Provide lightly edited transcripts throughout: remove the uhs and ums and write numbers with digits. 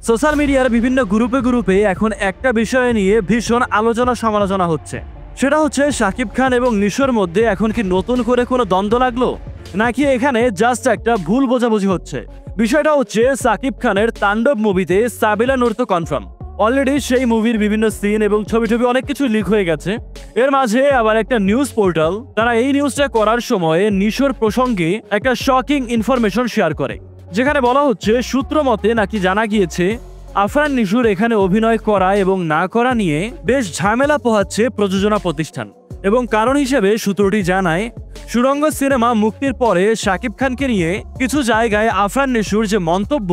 Social মিডিয়ার বিভিন্ন গ্রুপে গ্রুপে এখন একটা বিষয় নিয়ে ভীষণ আলোচনা সমালোচনা হচ্ছে। সেটা হচ্ছে শাকিব খান এবং নিশোর মধ্যে এখন কি নতুন করে কোনো দ্বন্দ্ব লাগলো, নাকি এখানে জাস্ট একটা ভুল বোঝাবুঝি হচ্ছে। বিষয়টা হচ্ছে শাকিব খানের তাণ্ডব মুভিতে সাবিলা নূর তো কনফার্ম। অলরেডি সেই মুভির বিভিন্ন সিন এবং ছবি অনেক কিছু লিক হয়ে গেছে। এর মাঝে আবার একটা নিউজ পোর্টাল তারা এই নিউজটা করার সময় নিশোর প্রসঙ্গে একটা শকিং ইনফরমেশন শেয়ার করে, যেখানে বলা হচ্ছে সূত্র মতে নাকি জানা গিয়েছে আফরান নিশোর এখানে অভিনয় করা এবং না করা নিয়ে বেশ ঝামেলা পোহাচ্ছে প্রযোজনা প্রতিষ্ঠান। এবং কারণ হিসেবে সূত্রটি জানায়, সুড়ঙ্গ সিনেমা মুক্তির পরে শাকিব খানকে নিয়ে কিছু জায়গায় আফরান নিশোর যে মন্তব্য,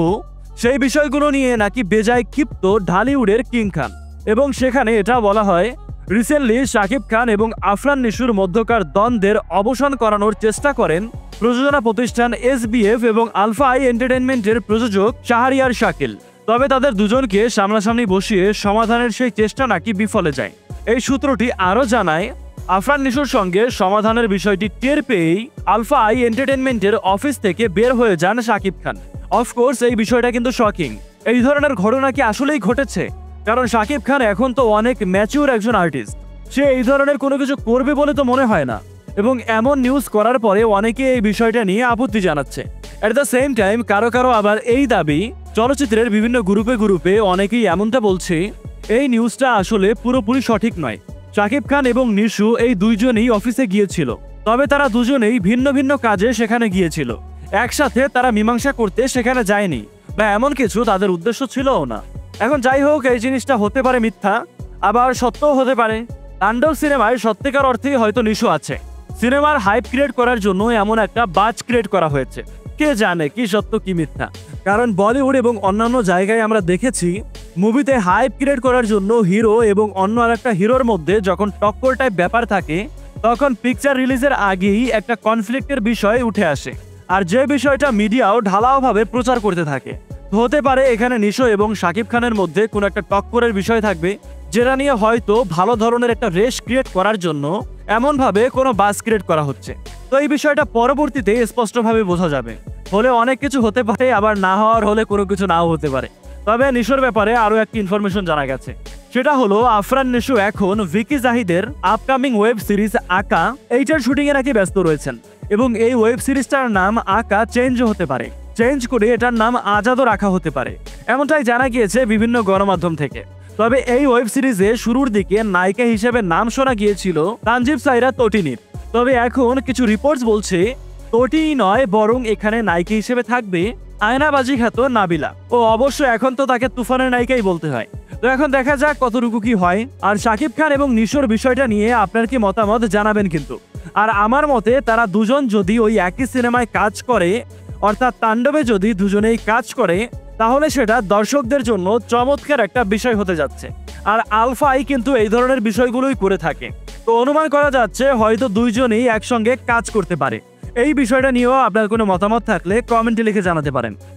সেই বিষয়গুলো নিয়ে নাকি বেজায় ক্ষিপ্ত ঢালিউডের কিং খান। এবং সেখানে এটা বলা হয়, রিসেন্টলি শাকিব খান এবং আফরান নিশোর মধ্যকার দ্বন্দ্বের অবসান করানোর চেষ্টা করেন প্রযোজনা প্রতিষ্ঠান SBF এবং আলফা আই এন্টারটেইনমেন্টের প্রযোজক শাহরিয়ার শাকিল। তবে তাদের দুজনকে সামনাসামনি বসিয়ে সমাধানের সেই চেষ্টা নাকি বিফলে যায়। এই সূত্রটি আরও জানায়, আফরান নিশোর সঙ্গে সমাধানের বিষয়টি টের পেয়েই আলফা আই এন্টারটেইনমেন্টের অফিস থেকে বের হয়ে যান শাকিব খান। অফকোর্স এই বিষয়টা কিন্তু শকিং। এই ধরনের ঘটনা কি আসলেই ঘটেছে? কারণ শাকিব খান এখন তো অনেক ম্যাচিউর একজন আর্টিস্ট, সে এই ধরনের কোনো কিছু করবে বলে তো মনে হয় না। এবং এমন নিউজ করার পরে অনেকে এই বিষয়টা নিয়ে আপত্তি জানাচ্ছে। এট দ্য সেম টাইম কারো কারো আবার এই দাবি, চলচ্চিত্রের বিভিন্ন গ্রুপে গ্রুপে অনেকেই এমনটা বলছে এই নিউজটা আসলে পুরোপুরি সঠিক নয়। শাকিব খান এবং নিশু এই দুইজনেই অফিসে গিয়েছিল, তবে তারা দুজনেই ভিন্ন ভিন্ন কাজে সেখানে গিয়েছিল। একসাথে তারা মীমাংসা করতে সেখানে যায়নি, বা এমন কিছু তাদের উদ্দেশ্য ছিলও না। এখন যাই হোক, এই জিনিসটা হতে পারে মিথ্যা, আবার সত্যও হতে পারে। তাণ্ডব সিনেমায় সত্যিকার অর্থেই হয়তো নিশু আছে। সিনেমার হাইপ ক্রিয়েট করার জন্য এমন একটা বাজ ক্রিয়েট করা হয়েছে। কে জানে কি সত্য কি মিথ্যা। কারণ বলিউড এবং অন্যান্য জায়গায় আমরা দেখেছি মুভিতে হাইপ ক্রিয়েট করার জন্য হিরো এবং অন্য আরেকটা হিরোর মধ্যে যখন টক্কর টাইপ ব্যাপার থাকে, তখন পিকচার রিলিজের আগেই একটা কনফ্লিক্টের বিষয় উঠে আসে, আর যে বিষয়টা মিডিয়াও ঢালাওভাবে প্রচার করতে থাকে। হতে পারে এখানে নিশো এবং শাকিব খানের মধ্যে কোনো একটা টক্করের বিষয় থাকবে, যেটা নিয়ে হয়তো ভালো ধরনের একটা রেস ক্রিয়েট করার জন্য এমনভাবে কোনো বাস ক্রিয়েট করা হচ্ছে। তো এই বিষয়টা পরবর্তীতে স্পষ্টভাবে বোঝা যাবে। হলে অনেক কিছু হতে পারে, আবার না হওয়ার হলে কোনো কিছু নাও হতে পারে। তবে নিশোর ব্যাপারে আরও একটি ইনফরমেশন জানা গেছে, সেটা হলো আফরান নিশো এখন ভিকি জাহিদের আপকামিং ওয়েব সিরিজ আকা এইটার শুটিংয়ে নাকি ব্যস্ত রয়েছেন। এবং এই ওয়েব সিরিজটার নাম আকা চেঞ্জ হতে পারে, চেঞ্জ করে এটার নাম আজাদও রাখা হতে পারে, এমনটাই জানা গিয়েছে বিভিন্ন গণমাধ্যম থেকে। তবে এই ওয়েব সিরিজে শুরুর দিকে নায়িকা হিসেবে নাম শোনা গিয়েছিল তানজিব সাইরা তটিনীর। তবে এখন কিছু রিপোর্টস বলছে তটিনী নয়, বরং এখানে নায়িকা হিসেবে থাকবে আয়নাবাজি খ্যাত নাবিলা। ও অবশ্য এখন তো তাকে তুফানের নায়িকাই বলতে হয়। তো এখন দেখা যাক কতটুকু কি হয়। আর শাকিব খান এবং নিশোর বিষয়টা নিয়ে আপনার কি মতামত জানাবেন কিন্তু। আর আমার মতে তারা দুজন যদি ওই একই সিনেমায় কাজ করে, অর্থাৎ তাণ্ডবে যদি দুজনেই কাজ করে, তাহলে সেটা দর্শকদের জন্য চমৎকার একটা বিষয় হতে যাচ্ছে। আর আলফা আই কিন্তু এই ধরনের বিষয়গুলোই করে থাকে। তো অনুমান করা যাচ্ছে হয়তো দুইজনেই একসঙ্গে কাজ করতে পারে। এই বিষয়টা নিয়েও আপনার কোনো মতামত থাকলে কমেন্টে লিখে জানাতে পারেন।